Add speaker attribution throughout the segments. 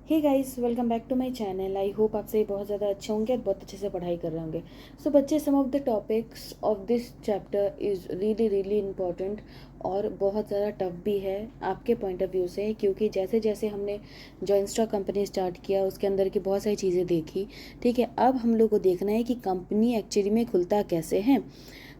Speaker 1: Hey guys, welcome back to my channel. I hope आप सभी बहुत ज़्यादा अच्छे होंगे और बहुत अच्छे से पढ़ाई कर रहे होंगे। सो बच्चे, some of the topics of this chapter is really really important और बहुत ज़्यादा टफ भी है आपके पॉइंट ऑफ व्यू से, क्योंकि जैसे जैसे हमने जो इंस्टा कंपनी स्टार्ट किया उसके अंदर की बहुत सारी चीज़ें देखी। ठीक है, अब हम लोग को देखना है कि कंपनी एक्चुअली में खुलता कैसे है।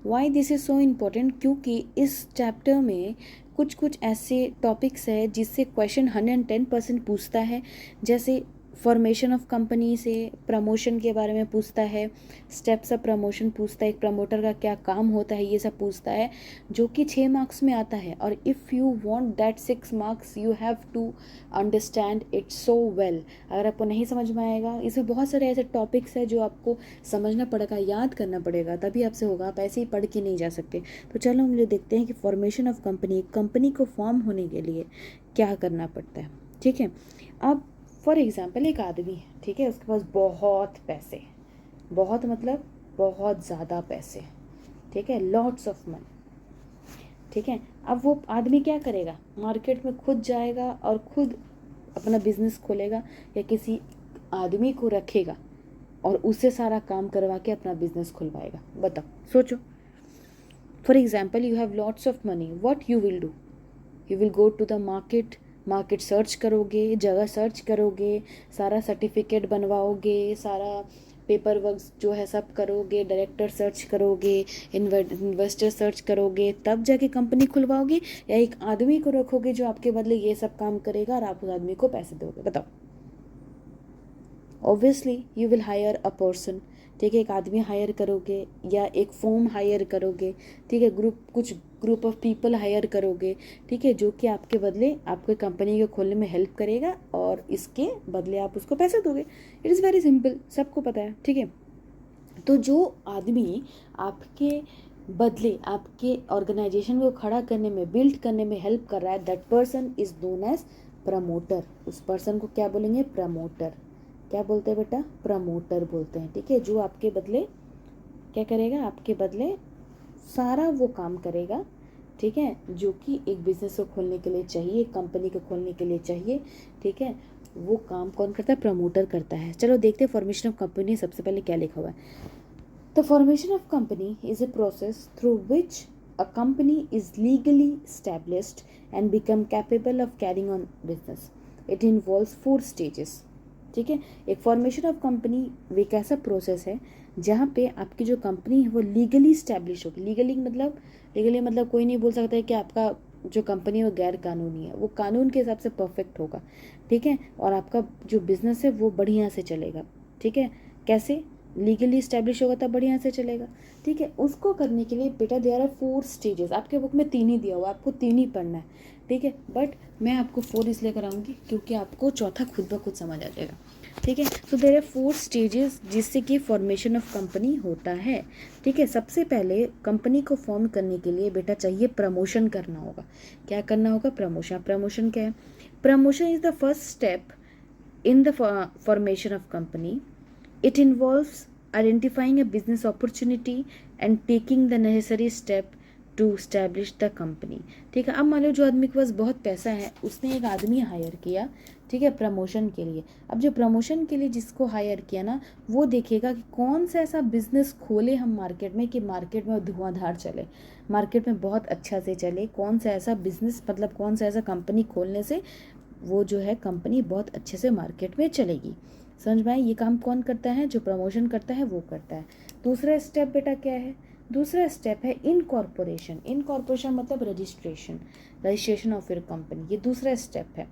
Speaker 1: Why this is so important, क्योंकि इस चैप्टर में कुछ कुछ ऐसे टॉपिक्स है जिससे क्वेश्चन 110% पूछता है। जैसे फॉर्मेशन ऑफ कंपनी से प्रमोशन के बारे में पूछता है, स्टेप्स ऑफ प्रमोशन पूछता है, एक प्रमोटर का क्या काम होता है, ये सब पूछता है, जो कि 6 मार्क्स में आता है। और if you want that 6 marks you have to understand it so well. अगर आपको नहीं समझ में आएगा, इसमें बहुत सारे ऐसे टॉपिक्स है जो आपको समझना पड़ेगा, याद करना पड़ेगा, तभी आपसे होगा। आप ऐसे ही पढ़ के नहीं जा सकते। तो चलो हम लोग देखते हैं कि फॉर्मेशन ऑफ कंपनी को फॉर्म होने के लिए क्या करना पड़ता है। ठीक है, अब फॉर एग्जाम्पल एक आदमी है, ठीक है, उसके पास बहुत पैसे, बहुत मतलब बहुत ज़्यादा पैसे, ठीक है, लॉट्स ऑफ मनी। ठीक है, अब वो आदमी क्या करेगा, मार्केट में खुद जाएगा और खुद अपना बिजनेस खोलेगा, या किसी आदमी को रखेगा और उससे सारा काम करवा के अपना बिजनेस खुलवाएगा। बताओ, सोचो। For example, you have lots of money, what you will do? You will go to the market, market search करोगे, जगह सर्च करोगे, सारा सर्टिफिकेट बनवाओगे, सारा पेपर वर्क जो है सब करोगे, डायरेक्टर सर्च करोगे, इन्वेस्टर सर्च करोगे, तब जाके कंपनी खुलवाओगे, या एक आदमी को रखोगे जो आपके बदले ये सब काम करेगा और आप उस आदमी को पैसे दोगे? बताओ। Obviously you will hire a person. ठीक है, एक आदमी हायर करोगे या एक फॉर्म हायर करोगे। ठीक है, कुछ ग्रुप ऑफ पीपल हायर करोगे। ठीक है, जो कि आपके बदले आपके कंपनी को खोलने में हेल्प करेगा और इसके बदले आप उसको पैसे दोगे। इट इज़ वेरी सिंपल, सबको पता है। ठीक है, तो जो आदमी आपके बदले आपके ऑर्गेनाइजेशन को खड़ा करने में, बिल्ड करने में हेल्प कर रहा है, that person is known as promoter. उस पर्सन को क्या बोलेंगे? प्रमोटर। क्या बोलते हैं बेटा? प्रमोटर बोलते हैं। ठीक है, जो आपके बदले क्या करेगा? आपके बदले सारा वो काम करेगा। ठीक है, जो कि एक बिजनेस को खोलने के लिए चाहिए, एक कंपनी को खोलने के लिए चाहिए। ठीक है, वो काम कौन करता है? प्रमोटर करता है। चलो देखते हैं फॉर्मेशन ऑफ कंपनी सबसे पहले क्या लिखा हुआ है। The formation of company is a process through which a company is legally established and become capable of carrying on business. It involves 4 stages. ठीक है, एक फॉर्मेशन ऑफ कंपनी एक ऐसा प्रोसेस है जहाँ पे आपकी जो कंपनी है वो लीगली स्टैब्लिश होगी। लीगली मतलब कोई नहीं बोल सकता है कि आपका जो कंपनी है वो गैर कानूनी है, वो कानून के हिसाब से परफेक्ट होगा। ठीक है, और आपका जो बिजनेस है वो बढ़िया से चलेगा। ठीक है, कैसे? लीगली इस्टेब्लिश होगा तब बढ़िया से चलेगा। ठीक है, उसको करने के लिए बेटा देयर आर 4 स्टेजेस। आपके बुक में 3 ही दिया हुआ, आपको 3 ही पढ़ना है। ठीक है, बट मैं आपको 4 इसलिए कराऊंगी क्योंकि आपको चौथा खुद ब खुद समझ आ जाएगा। ठीक है, तो देयर आर 4 स्टेजेस जिससे कि फॉर्मेशन ऑफ कंपनी होता है। ठीक है, सबसे पहले कंपनी को फॉर्म करने के लिए बेटा चाहिए प्रमोशन करना होगा। क्या करना होगा? प्रमोशन। प्रमोशन क्या है? Promotion is the first step in the formation of company. It involves identifying a business opportunity and taking the necessary step to establish the company. ठीक है, अब मान लो जो आदमी के पास बहुत पैसा है, उसने एक आदमी हायर किया। ठीक है, प्रमोशन के लिए। अब जो प्रमोशन के लिए जिसको हायर किया ना, वो देखेगा कि कौन सा ऐसा बिजनेस खोले हम मार्केट में कि मार्केट में धुआंधार चले, मार्केट में बहुत अच्छा से चले। कौन सा ऐसा बिजनेस, मतलब कौन सा ऐसा कंपनी खोलने से वो जो है कंपनी बहुत अच्छे से मार्केट में चलेगी। समझ में आए? ये काम कौन करता है? जो प्रमोशन करता है वो करता है। दूसरा स्टेप बेटा क्या है? दूसरा स्टेप है इनकॉर्पोरेशन। इनकॉर्पोरेशन मतलब रजिस्ट्रेशन ऑफ योर कंपनी, ये दूसरा स्टेप है।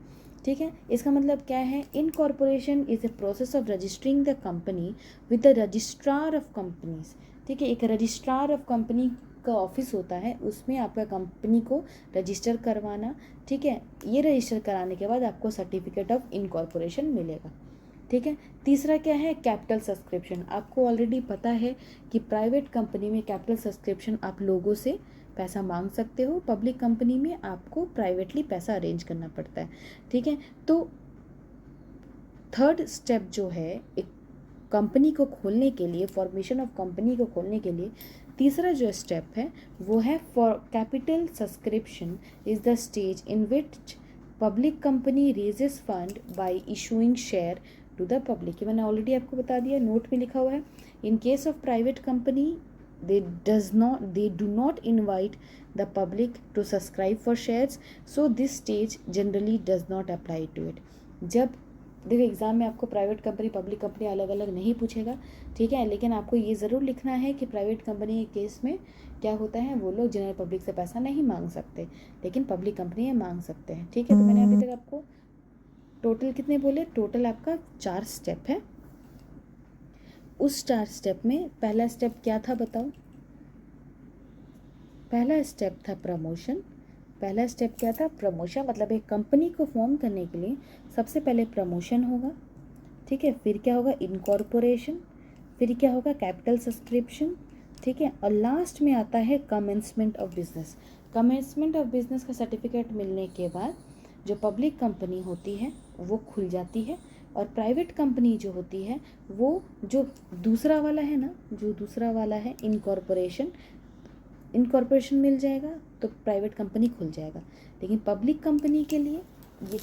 Speaker 1: ठीक है, इसका मतलब क्या है? Incorporation is a process of registering the company with the registrar of companies. ठीक है, एक रजिस्ट्रार ऑफ कंपनी का ऑफिस होता है, उसमें आपका कंपनी को रजिस्टर करवाना। ठीक है, ये रजिस्टर कराने के बाद आपको सर्टिफिकेट ऑफ इनकॉर्पोरेशन मिलेगा। ठीक है, तीसरा क्या है? Capital subscription. आपको ऑलरेडी पता है कि प्राइवेट कंपनी में कैपिटल सब्सक्रिप्शन आप लोगों से पैसा मांग सकते हो, पब्लिक कंपनी में आपको प्राइवेटली पैसा अरेंज करना पड़ता है। ठीक है, तो थर्ड स्टेप जो है एक कंपनी को खोलने के लिए, फॉर्मेशन ऑफ कंपनी को खोलने के लिए तीसरा जो स्टेप है वो है for capital subscription is the stage in which public company raises fund by issuing share to the public, ये मैंने ऑलरेडी आपको बता दिया, नोट में लिखा हुआ है. In case of private company they do not invite the public to subscribe for shares, so this stage generally does not apply to it. जब देखो एग्ज़ाम में आपको प्राइवेट कंपनी पब्लिक कंपनी अलग अलग नहीं पूछेगा, ठीक है, लेकिन आपको ये ज़रूर लिखना है कि प्राइवेट कंपनी के केस में क्या होता है, वो लोग जनरल पब्लिक से पैसा नहीं मांग सकते, लेकिन पब्लिक कंपनी ये मांग सकते हैं. ठीक है, तो मैंने अभी तक आपको टोटल कितने बोले, टोटल आपका 4 स्टेप है. उस 4 स्टेप में पहला स्टेप क्या था बताओ. पहला स्टेप था प्रमोशन. पहला स्टेप क्या था, प्रमोशन. मतलब एक कंपनी को फॉर्म करने के लिए सबसे पहले प्रमोशन होगा, ठीक है, फिर क्या होगा, इनकॉर्पोरेशन, फिर क्या होगा, कैपिटल सब्सक्रिप्शन, ठीक है, और लास्ट में आता है commencement of business. Commencement of business का सर्टिफिकेट मिलने के बाद जो पब्लिक कंपनी होती है वो खुल जाती है, और प्राइवेट कंपनी जो होती है वो जो दूसरा वाला है ना, जो दूसरा वाला है इनकॉर्पोरेशन मिल जाएगा तो प्राइवेट कंपनी खुल जाएगा. लेकिन पब्लिक कंपनी के लिए ये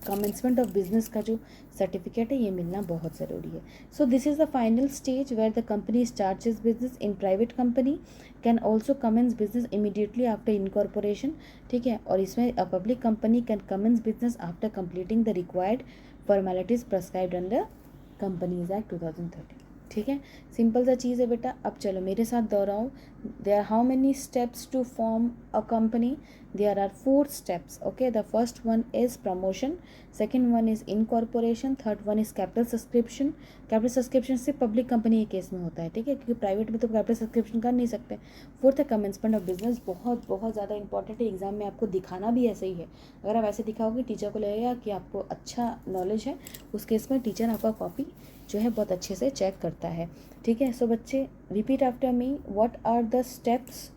Speaker 1: कमेंसमेंट ऑफ बिजनेस का जो सर्टिफिकेट है ये मिलना बहुत ज़रूरी है. So this is the final stage where the company starts is business. In private company can also commence business immediately after incorporation, ठीक है, और इसमें a public company can commence business after completing the required formalities prescribed under companies act 2013. ठीक है, simple सा चीज़ है बेटा. अब चलो मेरे साथ दोहराओ. There are how many steps to form a company. There are 4 steps. Okay, the first one is promotion, second one is incorporation, third one is capital subscription. Capital subscription सिर्फ पब्लिक कंपनी के case में होता है, ठीक है, क्योंकि private में तो कैपिटल सब्सक्रिप्शन कर नहीं सकते. फोर्थ है कमेंसमेंट ऑफ बिजनेस. बहुत बहुत ज़्यादा इंपॉर्टेंट है, एग्जाम में आपको दिखाना भी ऐसे ही है. अगर आप ऐसे दिखाओगे टीचर को लगेगा कि आपको अच्छा नॉलेज है, उस केस में टीचर आपका कॉपी जो है बहुत अच्छे से चेक करता है. ठीक है, सो बच्चे repeat after me. What are the steps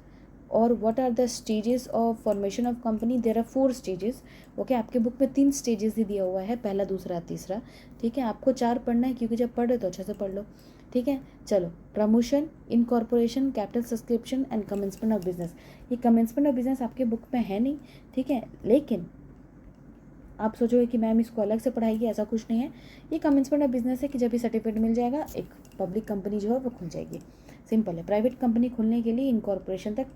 Speaker 1: और what are the stages of formation of company. There are 4 stages. Okay, आपके बुक में 3 स्टेजेस ही दिया हुआ है, पहला दूसरा तीसरा. ठीक है, आपको 4 पढ़ना है क्योंकि जब पढ़ रहे तो अच्छे से पढ़ लो. ठीक है, चलो. Promotion, incorporation, capital subscription and commencement of business. ये कमेंसमेंट ऑफ बिजनेस आपके बुक में है नहीं, ठीक है, लेकिन आप सोचोगे कि मैम इसको अलग से पढ़ाएगी, ऐसा कुछ नहीं है. ये कमेंसमेंट ऑफ बिजनेस है कि जब भी सर्टिफिकेट मिल जाएगा एक पब्लिक कंपनी जो है वो खुल जाएगी. सिंपल है. प्राइवेट कंपनी खुलने के लिए इनकॉर्पोरेशन तक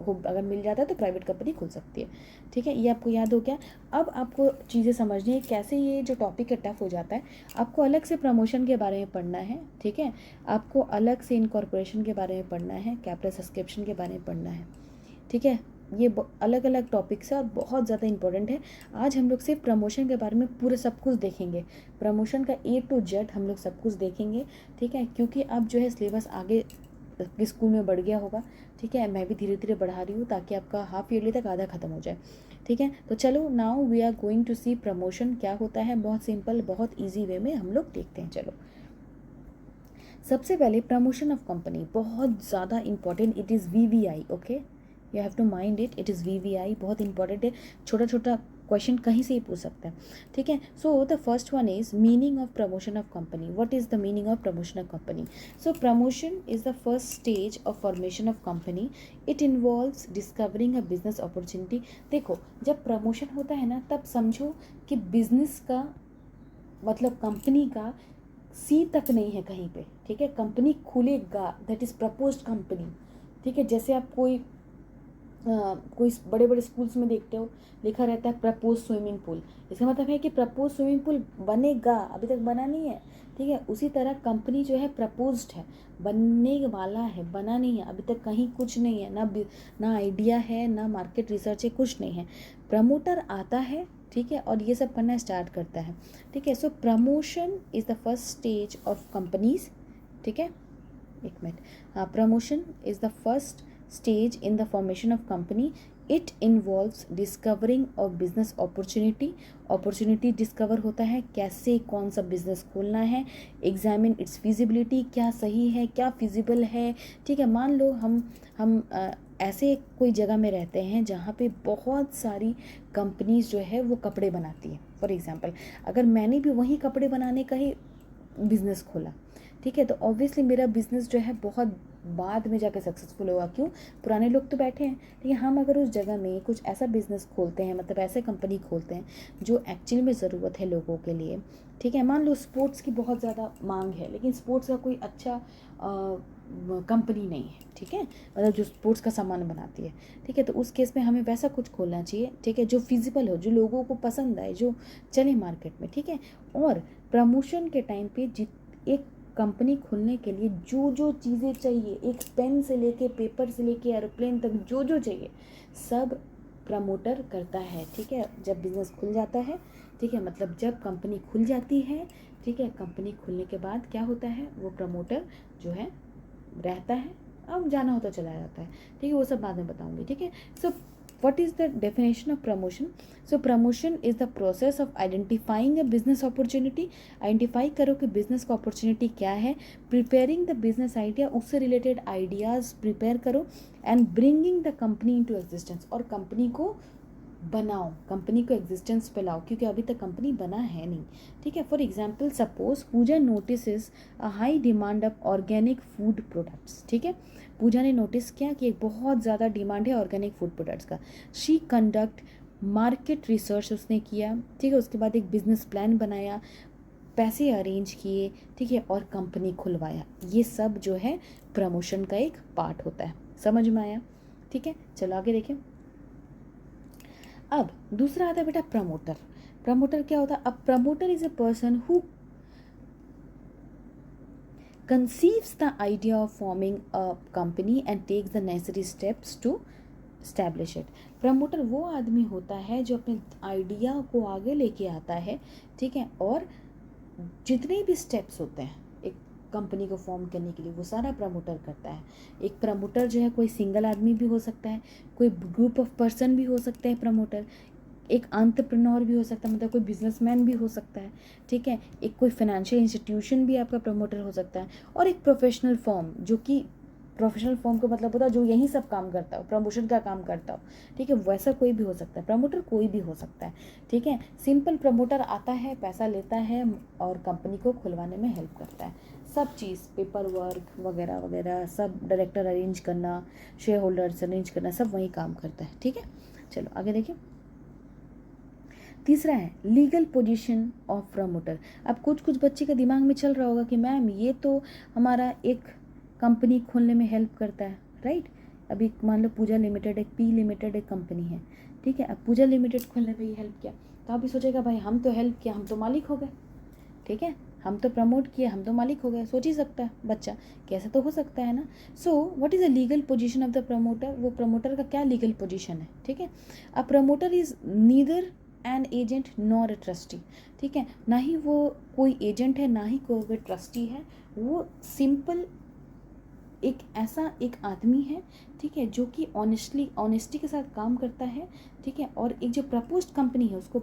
Speaker 1: अगर मिल जाता है तो प्राइवेट कंपनी खुल सकती है. ठीक है, ये आपको याद हो गया. अब आपको चीज़ें समझनी है कैसे ये जो टॉपिक है टफ हो जाता है. आपको अलग से प्रमोशन के बारे में पढ़ना है, ठीक है, आपको अलग से इनकॉर्पोरेशन के बारे में पढ़ना है, कैपिटल सब्सक्रिप्शन के बारे में पढ़ना है. ठीक है, ये अलग अलग टॉपिक्स है और बहुत ज़्यादा इंपॉर्टेंट है. आज हम लोग सिर्फ प्रमोशन के बारे में पूरे सब कुछ देखेंगे. प्रमोशन का A to Z हम लोग सब कुछ देखेंगे. ठीक है, क्योंकि अब जो है सिलेबस आगे स्कूल में बढ़ गया होगा. ठीक है, मैं भी धीरे धीरे बढ़ा रही हूँ ताकि आपका हाफ ईयरली तक आधा खत्म हो जाए. ठीक है, तो चलो now we are going to see promotion क्या होता है. बहुत सिंपल, बहुत ईजी वे में हम लोग देखते हैं. चलो, सबसे पहले प्रमोशन ऑफ कंपनी बहुत ज़्यादा important. It is VVI. Okay, you have to mind it. It is VVI, बहुत इंपॉर्टेंट है. छोटा छोटा क्वेश्चन कहीं से ही पूछ सकते हैं. ठीक है, so the first one is meaning of promotion of company. What is the meaning of promotion of company. So promotion is the first stage of formation of company. It involves discovering a business opportunity. देखो, जब promotion होता है ना तब समझो कि business का मतलब कंपनी का सी तक नहीं है कहीं पे. ठीक है, कंपनी खुलेगा, दैट इज प्रपोज्ड कंपनी. ठीक है, जैसे आप कोई बड़े बड़े स्कूल्स में देखते हो लिखा रहता है प्रपोज स्विमिंग पूल. इसका मतलब है कि प्रपोज स्विमिंग पूल बनेगा, अभी तक बना नहीं है. ठीक है, उसी तरह कंपनी जो है प्रपोज्ड है, बनने वाला है, बना नहीं है, अभी तक कहीं कुछ नहीं है, ना आइडिया है, ना मार्केट रिसर्च है, कुछ नहीं है. प्रमोटर आता है, ठीक है, और ये सब करना स्टार्ट करता है. ठीक है, so promotion is the first stage of companies. ठीक है, एक मिनट. हाँ, promotion is the first stage in the formation of company. It involves discovering of business opportunity. Opportunity discover होता है, कैसे कौन सा बिजनेस खोलना है. Examine its feasibility, क्या सही है, क्या feasible है. ठीक है, मान लो हम ऐसे कोई जगह में रहते हैं जहाँ पे बहुत सारी कंपनीज जो है वो कपड़े बनाती है. फॉर एग्जांपल, अगर मैंने भी वही कपड़े बनाने का ही बिज़नेस खोला, ठीक है, तो ऑब्वियसली मेरा बिज़नेस जो है बहुत बाद में जाकर सक्सेसफुल होगा। क्यों? पुराने लोग तो बैठे हैं, लेकिन हम अगर उस जगह में कुछ ऐसा बिजनेस खोलते हैं, मतलब ऐसे कंपनी खोलते हैं जो एक्चुअली में ज़रूरत है लोगों के लिए, ठीक है। मान लो स्पोर्ट्स की बहुत ज़्यादा मांग है, लेकिन स्पोर्ट्स का कोई अच्छा कंपनी नहीं है, ठीक है, मतलब जो स्पोर्ट्स का सामान बनाती है, ठीक है, तो उस केस में हमें वैसा कुछ खोलना चाहिए, ठीक है, जो फिजिबल हो, जो लोगों को पसंद आए, जो चले मार्केट में, ठीक है। और प्रमोशन के टाइम पे एक कंपनी खोलने के लिए जो जो चीज़ें चाहिए, एक पेन से लेके पेपर से लेके एरोप्लेन तक जो जो चाहिए सब प्रमोटर करता है, ठीक है। जब बिज़नेस खुल जाता है, ठीक है, मतलब जब कंपनी खुल जाती है, ठीक है, कंपनी खुलने के बाद क्या होता है, वो प्रमोटर जो है रहता है, अब जाना हो तो चला जाता है, ठीक है, वो सब बाद में बताऊंगी, ठीक है। सो what is the definition of promotion? So promotion is the process of identifying a business opportunity. Identify करो कि बिजनेस का अपॉर्चुनिटी क्या है, प्रिपेयरिंग द बिजनेस आइडिया, उससे रिलेटेड आइडियाज़ प्रिपेयर करो, and bringing the company into existence, और company को बनाओ, कंपनी को एग्जिस्टेंस पे लाओ, क्योंकि अभी तक कंपनी बना है नहीं, ठीक है। For example suppose Puja notice a high demand of organic food products, ठीक है। पूजा ने नोटिस किया कि एक बहुत ज़्यादा डिमांड है ऑर्गेनिक फूड प्रोडक्ट्स का। शी कंडक्ट मार्केट रिसर्च उसने किया, ठीक है, उसके बाद एक बिजनेस प्लान बनाया, पैसे अरेंज किए, ठीक है, और कंपनी खुलवाया। ये सब जो है प्रमोशन का एक पार्ट होता है, समझ में आया, ठीक है। चलो आगे देखें। अब दूसरा आता है बेटा प्रमोटर। प्रमोटर क्या होता है? अब promoter is a person who conceives the idea of forming a company and takes the necessary steps to establish it. Promoter वो आदमी होता है जो अपने आइडिया को आगे लेके आता है, ठीक है, और जितने भी स्टेप्स होते हैं एक कंपनी को फॉर्म करने के लिए वो सारा प्रमोटर करता है। एक प्रमोटर जो है कोई सिंगल आदमी भी हो सकता है, कोई ग्रुप ऑफ पर्सन भी हो सकते हैं प्रमोटर, एक एंटरप्रेन्योर भी हो सकता है, मतलब कोई बिजनेसमैन भी हो सकता है, ठीक है, एक कोई फाइनेंशियल इंस्टीट्यूशन भी आपका प्रमोटर हो सकता है, और एक प्रोफेशनल फर्म, जो कि प्रोफेशनल फर्म का मतलब होता है जो यही सब काम करता हो, प्रमोशन का काम करता हो, ठीक है, वैसा कोई भी हो सकता है, प्रमोटर कोई भी हो सकता है, ठीक है। सिंपल प्रमोटर आता है, पैसा लेता है और कंपनी को खुलवाने में हेल्प करता है, सब चीज़, पेपर वर्क वगैरह वगैरह सब, डायरेक्टर अरेंज करना, शेयर होल्डर्स अरेंज करना, सब वही काम करता है, ठीक है। चलो आगे देखिए। तीसरा है लीगल पोजीशन ऑफ प्रमोटर। अब कुछ बच्चे के दिमाग में चल रहा होगा कि मैम ये तो हमारा एक कंपनी खोलने में हेल्प करता है, राइट। अभी मान लो पूजा लिमिटेड एक पी लिमिटेड एक कंपनी है, ठीक है, अब पूजा लिमिटेड खोलने में ये हेल्प किया, तो आप भी सोचेगा भाई हम तो हेल्प किया, हम तो मालिक हो गए, ठीक है, हम तो प्रमोट किए, हम तो मालिक हो गए। सोच ही सकता है बच्चा, कैसे तो हो सकता है ना। So what is the legal position of the promoter? वो प्रमोटर का क्या लीगल पोजीशन है, ठीक है। A promoter is neither an agent nor a trustee, ठीक है, ना ही वो कोई एजेंट है, ना ही कोई ट्रस्टी है, वो सिंपल एक ऐसा एक आदमी है, ठीक है, जो कि ऑनेस्टी के साथ काम करता है, ठीक है, और एक जो प्रपोज्ड कंपनी है उसको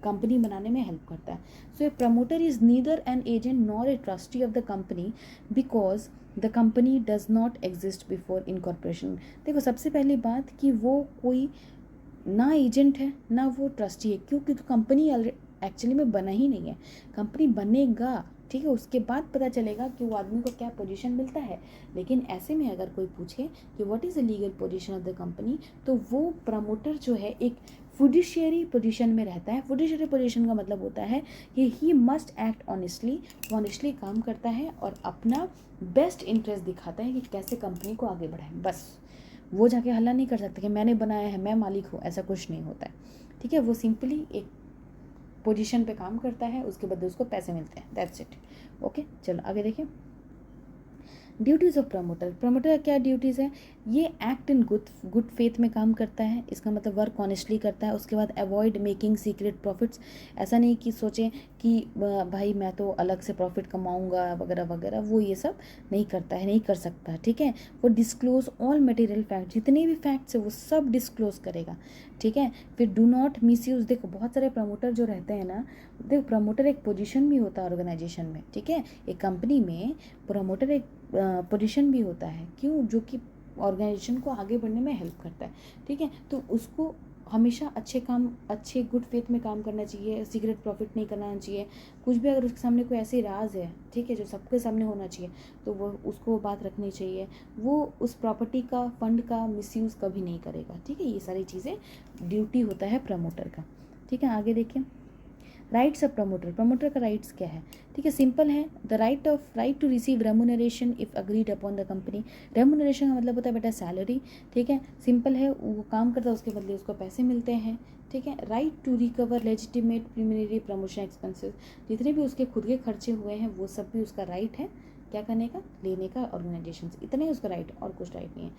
Speaker 1: कंपनी बनाने में हेल्प करता है। So a promoter is neither an agent nor a trustee of the company because the company does not exist before incorporation. देखो सबसे पहली बात कि वो कोई ना एजेंट है ना वो ट्रस्टी है, क्योंकि तो कंपनी एक्चुअली में बना ही नहीं है, कंपनी बनेगा, ठीक है, उसके बाद पता चलेगा कि वो आदमी को क्या पोजीशन मिलता है। लेकिन ऐसे में अगर कोई पूछे कि what is the legal position of the company, तो वो प्रमोटर जो है एक फिड्यूशियरी पोजीशन में रहता है। फिड्यूशियरी पोजीशन का मतलब होता है कि he must act honestly, honestly काम करता है और अपना बेस्ट इंटरेस्ट दिखाता है कि कैसे कंपनी को आगे बढ़ाएं, बस। वो जाके हल्ला नहीं कर सकते कि मैंने बनाया है, मैं मालिक हूँ, ऐसा कुछ नहीं होता है, ठीक है। वो सिंपली एक पोजीशन पे काम करता है, उसके बदले उसको पैसे मिलते हैं, दैट्स इट। ओके चलो आगे देखिए। Duties of promoter. प्रमोटर का क्या ड्यूटीज़ है? ये एक्ट इन गुड फेथ में काम करता है, इसका मतलब वर्क ऑनेस्टली करता है। उसके बाद अवॉइड मेकिंग सीक्रेट प्रॉफिट्स, ऐसा नहीं कि सोचें कि भाई मैं तो अलग से प्रॉफिट कमाऊंगा वगैरह वगैरह, वो ये सब नहीं करता है, नहीं कर सकता, ठीक है। वो डिस्क्लोज ऑल मटेरियल फैक्ट, जितने भी फैक्ट्स है वो सब डिस्क्लोज करेगा, ठीक है। फिर डू नॉट मिस यूज़, देखो बहुत सारे प्रमोटर जो रहते हैं ना, देखो प्रमोटर एक पोजीशन भी होता है ऑर्गेनाइजेशन में, ठीक है, एक कंपनी में प्रमोटर एक पोजीशन भी होता है, क्यों? जो कि ऑर्गेनाइजेशन को आगे बढ़ने में हेल्प करता है, ठीक है। तो उसको हमेशा अच्छे गुड फेथ में काम करना चाहिए, सीक्रेट प्रॉफिट नहीं करना चाहिए। कुछ भी अगर उसके सामने कोई ऐसी राज है, ठीक है, जो सबके सामने होना चाहिए, तो वो उसको बात रखनी चाहिए। वो उस प्रॉपर्टी का, फंड का मिसयूज़ कभी नहीं करेगा, ठीक है। ये सारी चीज़ें ड्यूटी होता है प्रमोटर का, ठीक है। आगे देखिए, राइट्स ऑफ प्रमोटर। प्रमोटर का राइट्स क्या है, ठीक है, सिंपल है। The right to receive remuneration if agreed upon the company. Remuneration का मतलब होता है बेटा सैलरी, ठीक है, सिंपल है। वो काम करता है, उसके बदले उसको पैसे मिलते हैं, ठीक है। Right to recover legitimate preliminary promotion expenses. जितने भी उसके खुद के खर्चे हुए हैं वो सब भी उसका राइट है, क्या करने का, लेने का ऑर्गेनाइजेशन से, इतना ही उसका राइट, और कुछ राइट नहीं है।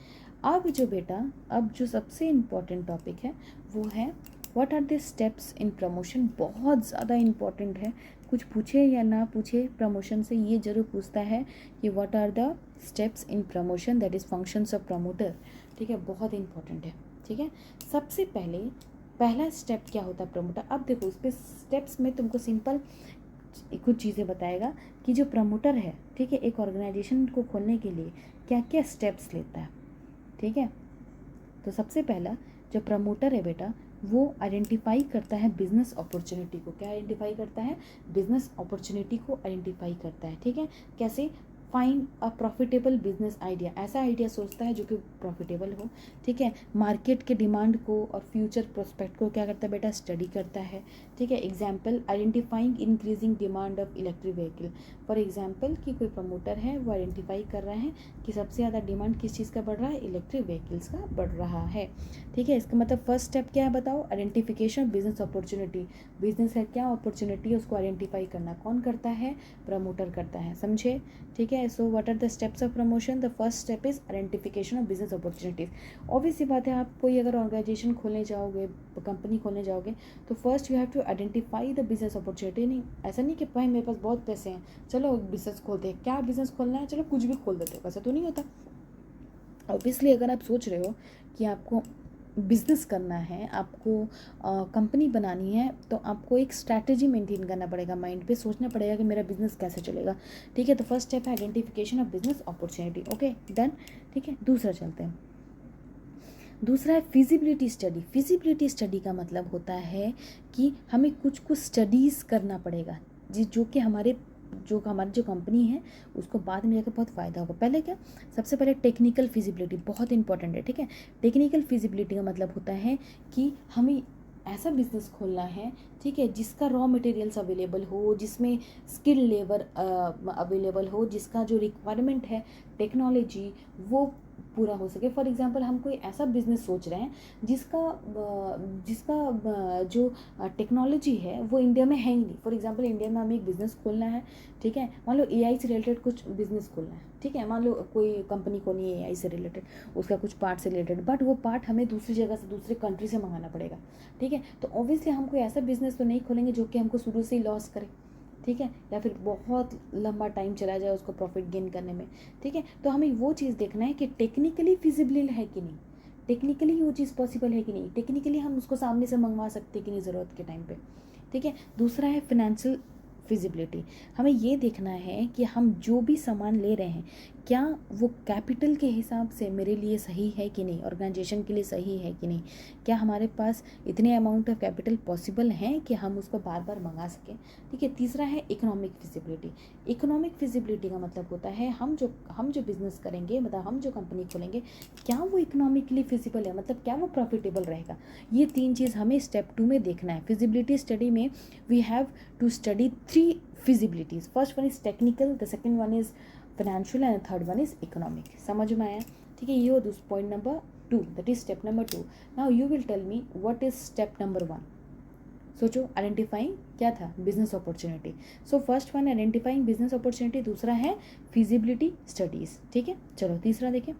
Speaker 1: अब जो सबसे इम्पॉर्टेंट टॉपिक है वो है what are the steps in promotion. बहुत ज़्यादा इम्पॉर्टेंट है, कुछ पूछे या ना पूछे प्रमोशन से ये जरूर पूछता है कि what are the steps in promotion, that is functions of promoter, ठीक है, बहुत इंपॉर्टेंट है, ठीक है। सबसे पहला स्टेप क्या होता है प्रमोटर। अब देखो उस पर स्टेप्स में तुमको सिंपल कुछ चीज़ें बताएगा कि जो प्रमोटर है, ठीक है, एक ऑर्गेनाइजेशन को खोलने के लिए क्या क्या स्टेप्स लेता है, ठीक है। तो सबसे पहला जो प्रमोटर है बेटा, वो आइडेंटिफाई करता है बिजनेस अपॉर्चुनिटी को। क्या आइडेंटिफाई करता है, बिजनेस अपॉर्चुनिटी को आइडेंटिफाई करता है, ठीक है। कैसे, find a profitable business idea, ऐसा आइडिया सोचता है जो कि प्रॉफिटेबल हो, ठीक है। मार्केट के डिमांड को और फ्यूचर प्रोस्पेक्ट को क्या करता है बेटा, स्टडी करता है, ठीक है। Example, identifying increasing demand of electric vehicle. For example कि कोई प्रमोटर है वो आइडेंटिफाई कर रहा है कि सबसे ज़्यादा डिमांड किस चीज़ का बढ़ रहा है, इलेक्ट्रिक व्हीकल्स का बढ़ रहा है, ठीक है। इसका मतलब फर्स्ट स्टेप क्या है बताओ, identification of business opportunity. Business है क्या अपॉर्चुनिटी है उसको आइडेंटिफाई करना कौन करता है, प्रमोटर करता है, समझे, ठीक है। So what are the steps of promotion, the first step is identification of business opportunities. Obvious सी बात है, आप कोई अगर ऑर्गेनाइजेशन खोलने जाओगे, कंपनी खोलने जाओगे, तो first you have to identify the business opportunity. नहीं, ऐसा नहीं कि भाई मेरे पास बहुत पैसे हैं चलो बिजनेस खोलते हैं, क्या बिजनेस खोलना है, चलो कुछ भी खोल देते हो, ऐसा तो नहीं होता। ऑब्वियसली अगर आप सोच रहे हो कि आपको बिजनेस करना है, आपको कंपनी बनानी है, तो आपको एक स्ट्रैटेजी मेंटेन करना पड़ेगा, माइंड पे सोचना पड़ेगा कि मेरा बिजनेस कैसे चलेगा, ठीक है। तो फर्स्ट स्टेप है identification of business opportunity, okay done, ठीक है। दूसरा चलते हैं, दूसरा है फिजिबिलिटी स्टडी। फिजिबिलिटी स्टडी का मतलब होता है कि हमें कुछ स्टडीज़ करना पड़ेगा जो कि हमारी जो कंपनी है उसको बाद में जाकर बहुत फ़ायदा होगा। पहले क्या, सबसे पहले टेक्निकल फिजिबिलिटी बहुत इंपॉर्टेंट है, ठीक है। टेक्निकल फिजिबिलिटी का मतलब होता है कि हमें ऐसा बिजनेस खोलना है, ठीक है, जिसका रॉ मटेरियल्स अवेलेबल हो, जिसमें स्किल लेबर अवेलेबल हो, जिसका जो रिक्वायरमेंट है टेक्नोलॉजी वो पूरा हो सके। फॉर एग्जांपल हम कोई ऐसा बिजनेस सोच रहे हैं जिसका जो टेक्नोलॉजी है वो इंडिया में है ही नहीं। फॉर एग्जांपल इंडिया में हमें एक बिज़नेस खोलना है, ठीक है, मान लो एआई से रिलेटेड कुछ बिजनेस खोलना है, ठीक है, मान लो कोई कंपनी खोलनी है एआई से रिलेटेड, उसका कुछ पार्ट से रिलेटेड, बट वो पार्ट हमें दूसरी जगह से, दूसरे कंट्री से मंगाना पड़ेगा, ठीक है। तो ऑब्वियसली हम कोई ऐसा बिजनेस तो नहीं खोलेंगे जो कि हमको शुरू से ही लॉस करे, ठीक है, या फिर बहुत लंबा टाइम चला जाए उसको प्रॉफिट गेन करने में, ठीक है। तो हमें वो चीज़ देखना है कि टेक्निकली फिजिबल है कि नहीं, टेक्निकली वो चीज़ पॉसिबल है कि नहीं, टेक्निकली हम उसको सामने से मंगवा सकते कि नहीं ज़रूरत के टाइम पे, ठीक है। दूसरा है फिनेंशियल फिजिबिलिटी। हमें ये देखना है कि हम जो भी सामान ले रहे हैं क्या वो कैपिटल के हिसाब से मेरे लिए सही है कि नहीं, ऑर्गेनाइजेशन के लिए सही है कि नहीं, क्या हमारे पास इतने अमाउंट ऑफ कैपिटल पॉसिबल हैं कि हम उसको बार बार मंगा सकें, ठीक है। तीसरा है इकोनॉमिक फिजिबिलिटी। इकोनॉमिक फिजिबिलिटी का मतलब होता है हम जो बिज़नेस करेंगे, मतलब हम जो कंपनी खोलेंगे, क्या वो इकोनॉमिकली फिजिबल है, मतलब क्या वो प्रॉफिटेबल रहेगा। ये तीन चीज़ हमें स्टेप 2 में देखना है। फिजिबिलिटी स्टडी में we have to study 3 feasibilities. First one is technical, the second one is financial, and the third one is economic. समझ में आया, ठीक है। ये हो point number 2, that is step number 2. Now you will tell me what is step number 1. सोचो, identifying क्या था, business opportunity. So first one identifying business opportunity, दूसरा है फिजिबिलिटी स्टडीज़, ठीक है। चलो तीसरा देखें,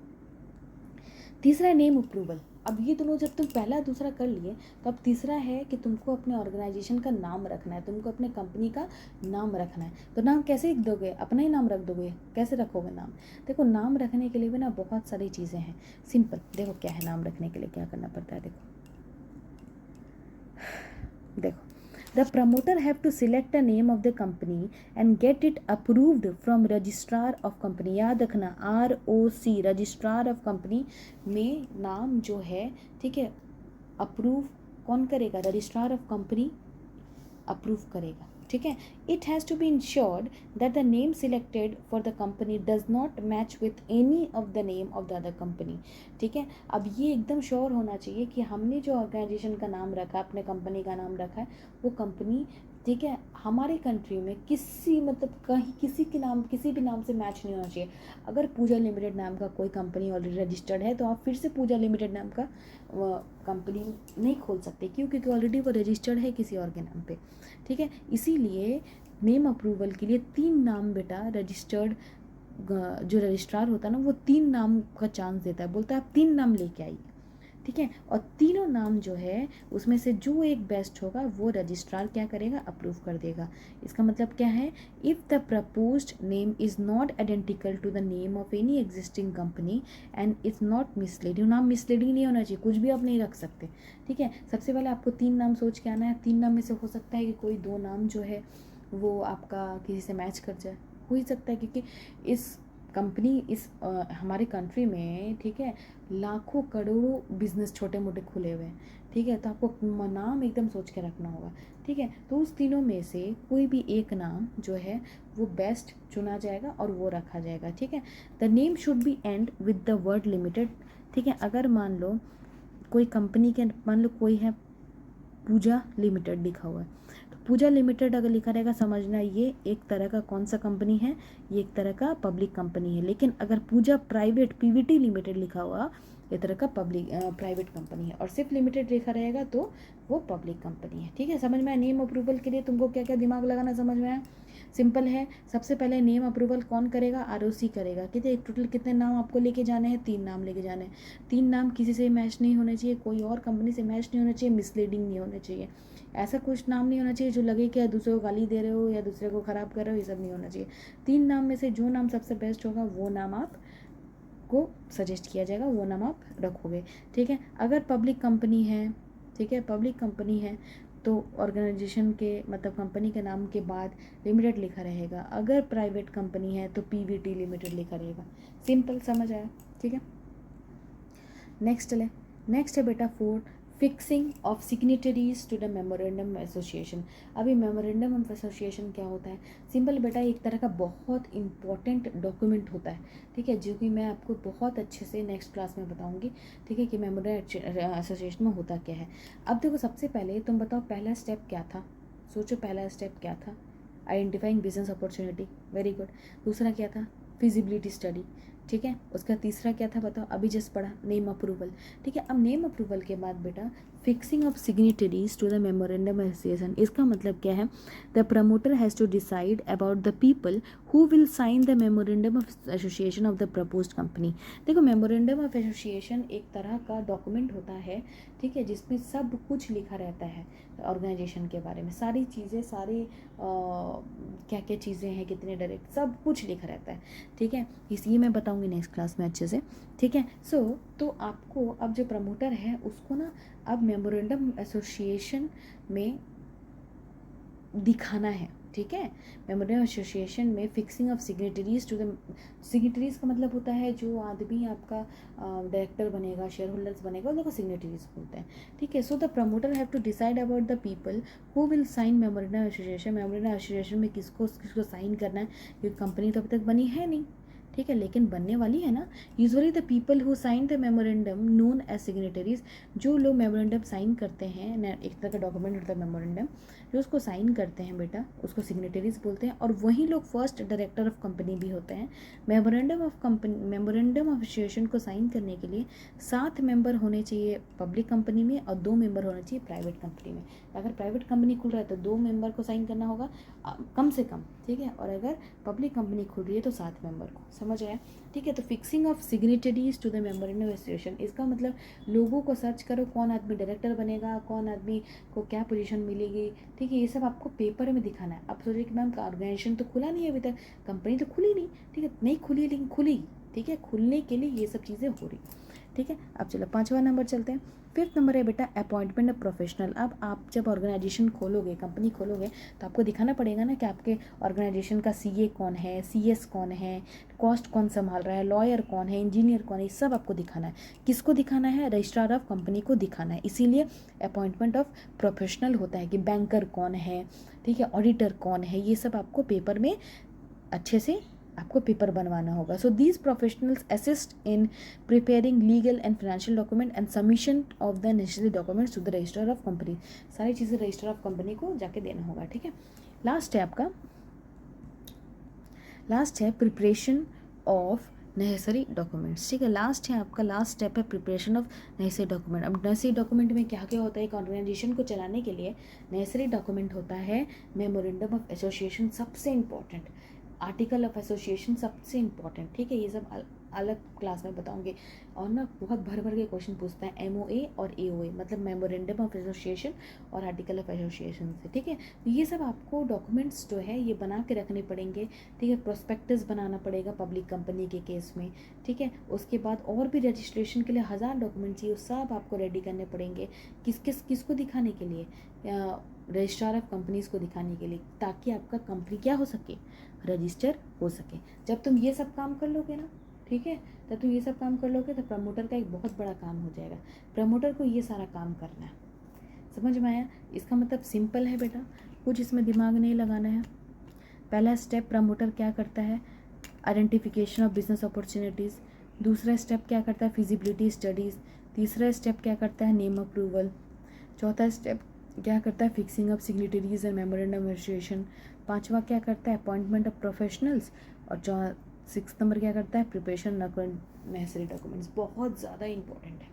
Speaker 1: तीसरा है नेम अप्रूवल। अब ये दोनों जब तुम पहला दूसरा कर लिए तो अब तीसरा है कि तुमको अपने ऑर्गेनाइजेशन का नाम रखना है, तुमको अपने कंपनी का नाम रखना है। तो नाम कैसे लिख दोगे, अपना ही नाम रख दोगे, कैसे रखोगे नाम। देखो नाम रखने के लिए भी ना बहुत सारी चीज़ें हैं, सिंपल देखो क्या है, नाम रखने के लिए क्या करना पड़ता है। देखो the promoter have to select a name of the company and get it approved from registrar of company. याद रखना ROC रजिस्ट्रार ऑफ कंपनी में नाम जो है, ठीक है, अप्रूव कौन करेगा? रजिस्ट्रार ऑफ कंपनी अप्रूव करेगा, ठीक है। It has to be insured that the name selected for the company does not match with any of the name of the other company, ठीक है। अब ये एकदम श्योर होना चाहिए कि हमने जो ऑर्गेनाइजेशन का नाम रखा, अपने कंपनी का नाम रखा है, वो कंपनी, ठीक है, हमारे कंट्री में किसी मतलब कहीं किसी के नाम, किसी भी नाम से मैच नहीं होना चाहिए। अगर पूजा लिमिटेड नाम का कोई कंपनी ऑलरेडी रजिस्टर्ड है तो आप फिर से पूजा लिमिटेड नाम का कंपनी नहीं खोल सकते, क्यों? क्योंकि ऑलरेडी वो रजिस्टर्ड है किसी और के नाम पे, ठीक है। इसीलिए नेम अप्रूवल के लिए 3 नाम बेटा रजिस्टर्ड, जो रजिस्ट्रार होता है ना वो 3 नाम का चांस देता है, बोलता है आप 3 नाम लेके आइए, ठीक है। और तीनों नाम जो है उसमें से जो एक बेस्ट होगा वो रजिस्ट्रार क्या करेगा? अप्रूव कर देगा। इसका मतलब क्या है? If the proposed name is not identical to the name of any existing company and is not misleading, नाम मिसलीडिंग नहीं होना चाहिए, कुछ भी आप नहीं रख सकते, ठीक है। सबसे पहले आपको 3 नाम सोच के आना है। 3 नाम में से हो सकता है कि कोई 2 नाम जो है वो आपका किसी से मैच कर जाए, हो ही सकता है, क्योंकि इस कंपनी इस हमारे कंट्री में, ठीक है, लाखों करोड़ों बिजनेस छोटे मोटे खुले हुए हैं, ठीक है। तो आपको नाम एकदम सोच के रखना होगा, ठीक है। तो उस तीनों में से कोई भी एक नाम जो है वो बेस्ट चुना जाएगा और वो रखा जाएगा, ठीक है। The name should be and with the word limited, ठीक है। अगर मान लो कोई कंपनी के, मान लो कोई है पूजा लिमिटेड लिखा हुआ है, तो पूजा लिमिटेड अगर लिखा रहेगा समझना ये एक तरह का कौन सा कंपनी है? ये एक तरह का पब्लिक कंपनी है। लेकिन अगर पूजा प्राइवेट पीवीटी लिमिटेड लिखा हुआ, ये तरह का पब्लिक प्राइवेट कंपनी है। और सिर्फ लिमिटेड लिखा रहेगा तो वो पब्लिक कंपनी है, ठीक है। समझ में आया? नेम अप्रूवल के लिए तुमको क्या क्या दिमाग लगाना समझ में आया? सिंपल है। सबसे पहले नेम अप्रूवल कौन करेगा? आरओसी करेगा। कितने टोटल कितने नाम आपको लेके जाने हैं? 3 नाम लेके जाने हैं। 3 नाम किसी से मैच नहीं होने चाहिए, कोई और कंपनी से मैच नहीं होना चाहिए, मिसलीडिंग नहीं होना चाहिए। ऐसा कुछ नाम नहीं होना चाहिए जो लगे कि दूसरे को गाली दे रहे हो या दूसरे को ख़राब कर रहे हो, ये सब नहीं होना चाहिए। 3 नाम में से जो नाम सबसे बेस्ट होगा वो नाम आप को सजेस्ट किया जाएगा, वो नाम आप रखोगे, ठीक है। अगर पब्लिक कंपनी है, ठीक है, पब्लिक कंपनी है तो ऑर्गेनाइजेशन के मतलब कंपनी के नाम के बाद लिमिटेड लिखा रहेगा। अगर प्राइवेट कंपनी है तो पीवीटी लिमिटेड लिखा रहेगा। सिंपल, समझ आया, ठीक है। नेक्स्ट है बेटा 4, fixing of signatories to the memorandum association. अभी मेमोरेंडम ऑफ एसोसिएशन क्या होता है? सिंपल बेटा, एक तरह का बहुत इंपॉर्टेंट डॉक्यूमेंट होता है, ठीक है, जो कि मैं आपको बहुत अच्छे से नेक्स्ट क्लास में बताऊंगी, ठीक है, कि मेमोरेंडम एसोसिएशन में होता क्या है। अब देखो, सबसे पहले तुम बताओ पहला स्टेप क्या था? सोचो पहला स्टेप क्या था? Identifying business opportunity, very good. दूसरा क्या था? फिजिबिलिटी स्टडी, ठीक है। उसका तीसरा क्या था बताओ? अभी जस्ट पढ़ा, नेम अप्रूवल, ठीक है। अब नेम अप्रूवल के बाद बेटा fixing of signatories to the memorandum association. इसका मतलब क्या है? The promoter has to decide about the people who will sign the memorandum of association of the proposed company. देखो, मेमोरेंडम ऑफ एसोसिएशन एक तरह का डॉक्यूमेंट होता है, ठीक है, जिसमें सब कुछ लिखा रहता है ऑर्गेनाइजेशन के बारे में, सारी चीज़ें, सारी क्या क्या चीज़ें हैं, कितने डायरेक्ट, सब कुछ लिखा रहता है, ठीक है। इसलिए मैं बताऊंगी नेक्स्ट क्लास में अच्छे से, ठीक है। तो आपको अब जो प्रमोटर है उसको ना अब मेमोरेंडम एसोसिएशन में दिखाना है, ठीक है। मेमोरेंडम एसोसिएशन में fixing of signatories to the, signatories का मतलब होता है जो आदमी आपका डायरेक्टर बनेगा, शेयर होल्डर्स बनेगा, उनको सिग्नेटरीज बोलते हैं, ठीक है। So the promoter have to decide about the people who will sign memorandum association. Memorandum association में किसको किसको साइन करना है, क्योंकि कंपनी तो अभी तक बनी है नहीं, ठीक है, लेकिन बनने वाली है ना। Usually the people who sign the memorandum known as signatories. जो लोग मेमोरेंडम साइन करते हैं, एक तरह का डॉक्यूमेंट होता है मेमोरेंडम, जो उसको साइन करते हैं बेटा उसको सिग्नेटरीज बोलते हैं। और वही लोग फर्स्ट डायरेक्टर ऑफ कंपनी भी होते हैं। मेमोरेंडम ऑफ एसोसिएशन को साइन करने के लिए 7 मेंबर होने चाहिए पब्लिक कंपनी में और 2 मेंबर होने चाहिए प्राइवेट कंपनी में। अगर प्राइवेट कंपनी खुल रहा है तो 2 मेंबर को साइन करना होगा कम से कम, ठीक है। और अगर पब्लिक कंपनी खुल रही है तो 7 मेंबर को, समझ आया, ठीक है। तो fixing of signatories to the memorandum association, इसका मतलब लोगों को सर्च करो कौन आदमी डायरेक्टर बनेगा, कौन आदमी को क्या पोजीशन मिलेगी, ठीक है। ये सब आपको पेपर में दिखाना है। आप सोचिए कि मैम ऑर्गेनाइजेशन तो खुला नहीं है अभी तक, कंपनी तो खुली नहीं, ठीक है, नहीं खुली लेकिन खुलेगी, ठीक है। खुलने के लिए ये सब चीज़ें हो रही, ठीक है। अब चलो 5वां नंबर चलते हैं। 5th नंबर है बेटा अपॉइंटमेंट ऑफ प्रोफेशनल। अब आप जब ऑर्गेनाइजेशन खोलोगे, कंपनी खोलोगे, तो आपको दिखाना पड़ेगा ना कि आपके ऑर्गेनाइजेशन का CA कौन है, CS कौन है, कॉस्ट कौन संभाल रहा है, लॉयर कौन है, इंजीनियर कौन है, ये सब आपको दिखाना है। किसको दिखाना है? रजिस्ट्रार ऑफ कंपनी को दिखाना है। इसीलिए अपॉइंटमेंट ऑफ प्रोफेशनल होता है कि बैंकर कौन है, ठीक है, ऑडिटर कौन है, ये सब आपको पेपर में अच्छे से आपको पेपर बनवाना होगा। So these professionals assist in preparing legal and financial document and submission of the necessary documents to the register of company. सारी चीज़ें रजिस्टर ऑफ कंपनी को जाके देना होगा, ठीक है। लास्ट है आपका, लास्ट है प्रिपरेशन ऑफ नेसेसरी डॉक्यूमेंट्स, ठीक है। लास्ट है आपका, लास्ट स्टेप है प्रिपरेशन ऑफ नेसेसरी डॉक्यूमेंट। अब नेसेसरी डॉक्यूमेंट में क्या क्या होता है? एक ऑर्गेनाइजेशन को चलाने के लिए नेसेसरी डॉक्यूमेंट होता है मेमोरेंडम ऑफ एसोसिएशन, सबसे इंपॉर्टेंट, आर्टिकल ऑफ एसोसिएशन सबसे इंपॉर्टेंट, ठीक है। ये सब अलग क्लास में बताऊंगे। और ना बहुत भर भर के क्वेश्चन पूछता है MOA और AOA, मतलब मेमोरेंडम ऑफ एसोसिएशन और आर्टिकल ऑफ एसोसिएशन से, ठीक है। तो ये सब आपको डॉक्यूमेंट्स जो है ये बना के रखने पड़ेंगे, ठीक है। प्रोस्पेक्टस बनाना पड़ेगा पब्लिक कंपनी के केस में, ठीक है। उसके बाद और भी रजिस्ट्रेशन के लिए 1000 डॉक्यूमेंट्स चाहिए, सब आपको रेडी करने पड़ेंगे। किसको दिखाने के लिए? रजिस्ट्रार ऑफ कंपनीज को दिखाने के लिए, ताकि आपका कंपनी क्या हो सके? रजिस्टर हो सके। जब तुम ये सब काम कर लोगे ना, ठीक है, जब तुम ये सब काम कर लोगे तो प्रमोटर का एक बहुत बड़ा काम हो जाएगा। प्रमोटर को ये सारा काम करना है, समझ में आया? इसका मतलब सिंपल है बेटा, कुछ इसमें दिमाग नहीं लगाना है। पहला स्टेप प्रमोटर क्या करता है? Identification of business opportunities. दूसरा स्टेप क्या करता है? Feasibility studies. तीसरा स्टेप क्या करता है? Name approval. चौथा स्टेप क्या करता है? Fixing of signatories and memorandum registration. पांचवा क्या करता है? Appointment of professionals. और 6 नंबर क्या करता है? Preparation necessary documents. बहुत ज़्यादा इंपॉर्टेंट है,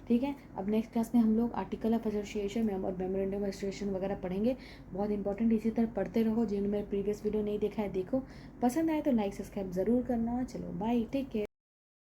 Speaker 1: ठीक है। अब नेक्स्ट क्लास में हम लोग आर्टिकल ऑफ एसोसिएशन और मेमोरेंडम रजिस्ट्रेशन वगैरह पढ़ेंगे, बहुत इंपॉर्टेंट। इसी तरह पढ़ते रहो। जिन्होंने मेरा प्रीवियस वीडियो नहीं देखा है देखो, पसंद आए तो लाइक सब्सक्राइब ज़रूर करना। चलो बाय, टेक केयर।